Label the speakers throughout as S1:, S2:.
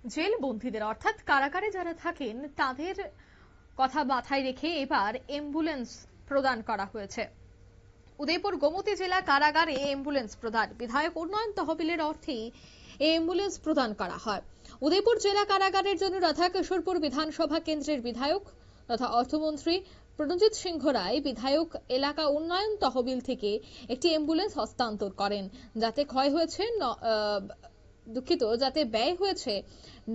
S1: Jail বন্দীদের অর্থাৎ কারাগারে যারা থাকেন তাদের কথা মাথায় রেখে এবার অ্যাম্বুলেন্স প্রদান করা হয়েছে। উদয়পুর গোমতী জেলা কারাগারে অ্যাম্বুলেন্স প্রদান, বিধায়ক উন্নয়ন তহবিলের অর্থে এই অ্যাম্বুলেন্স প্রদান করা হয়। উদয়পুর জেলা কারাগারের জন্য রাধাকিশোরপুর বিধানসভা কেন্দ্রের বিধায়ক তথা অর্থমন্ত্রী প্রণজিৎ সিংহ রায় বিধায়ক এলাকা উন্নয়ন তহবিল থেকে একটি অ্যাম্বুলেন্স হস্তান্তর করেন, যাতে যাতে ব্যয় হয়েছে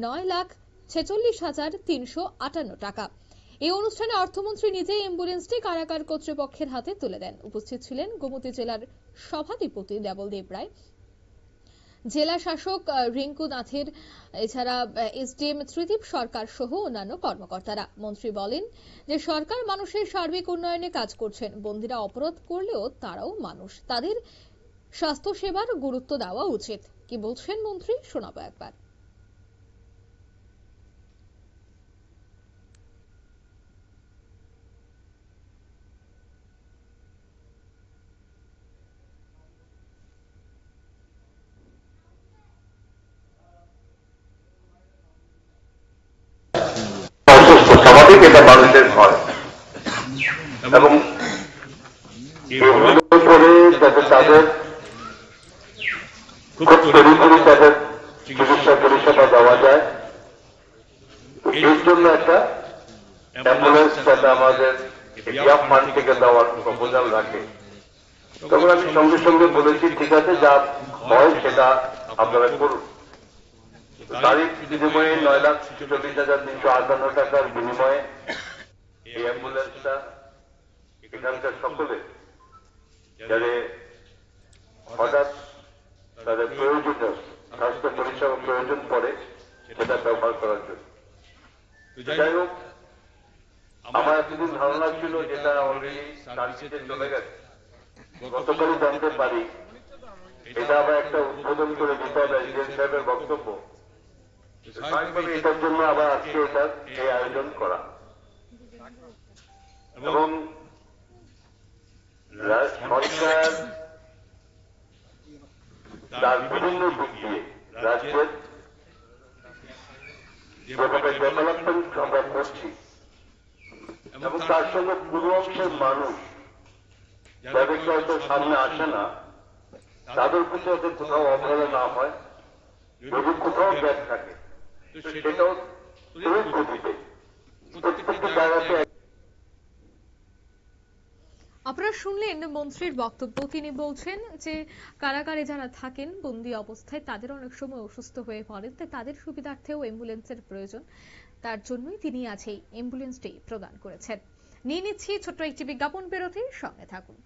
S1: 9,46,358 টাকা। এই অনুষ্ঠানে অর্থমন্ত্রী নিজেই অ্যাম্বুলেন্সটি কারাগার কর্তৃপক্ষের হাতে তুলে দেন। উপস্থিত ছিলেন গোমতী জেলার সভাধিপতি দেবলদেব রায়, জেলা শাসক রিঙ্কু নাথের, এছাড়া এসডিএম ত্রিদীপ সরকার সহ অন্যান্য কর্মকর্তারা। মন্ত্রী বলেন যে সরকার মানুষের সার্বিক উন্নয়নে কাজ করছেন। বন্দীরা অপরাধ করলেও তারাও মানুষ, তাদের স্বাস্থ্য সেবার গুরুত্ব দেওয়া উচিত। কি বলছেন মন্ত্রী, শোনাবো একবার।
S2: স্বাভাবিক, এটা মানুষের ঘর এবং করে যাতে তাদের খুব তড়িঘড়ি তাদের চিকিৎসা পরিষেবা দেওয়া যায়, এর জন্য একটা অ্যাম্বুলেন্স যাতে আমাদের ইয়াব ফান্ড থেকে দেওয়ার প্রপোজাল রাখে। তখন আমি সঙ্গে সঙ্গে বলেছি ঠিক আছে, যা হয় সেটা আপনারা করুন। তারিখ বিনিময়ে 9,46,358 টাকার বিনিময়ে এই অ্যাম্বুলেন্সটা এখানকার সকলে যাদের হঠাৎ তাদের প্রয়োজনীয় স্বাস্থ্য পরিষেবা প্রয়োজন পড়ে সেটা ব্যবহার করার জন্য। যাই হোক, আমার এতদিন ধারণা ছিল যেটা অলরেডি সার্ভিসে চলে গেছে। গতকালই জানতে পারি এটা আবার একটা উদ্বোধন করে দিতে হবে এসডিএম সাহেবের বক্তব্য। এটার জন্য আবার আজকে এটার এই আয়োজন করা এবং সরকার তার বিভিন্ন দিক দিয়ে রাজ্যের যেভাবে ডেভেলপমেন্ট আমরা করছি এবং তার সঙ্গে পুরো অংশের মানুষ যাদেরকে হয়তো সামনে আসে না, তাদের প্রতি যাতে কোথাও অবহেলা না হয়, যদি কোথাও গ্যাপ থাকে সেটাও তৈরি করে দিতে প্রত্যেকটি জায়গাতে।
S1: আপনারা শুনলেন মন্ত্রীর বক্তব্য। তিনি বলছেন যে কারাগারে যারা থাকেন বন্দী অবস্থায় তাদের অনেক সময় অসুস্থ হয়ে পড়েন, তাই তাদের সুবিধার্থেও অ্যাম্বুলেন্সের প্রয়োজন। তার জন্যই তিনি আজ এই অ্যাম্বুলেন্সটি প্রদান করেছেন। নিয়ে নিচ্ছি ছোট্ট একটি বিজ্ঞাপন বিরতির, সঙ্গে থাকুন।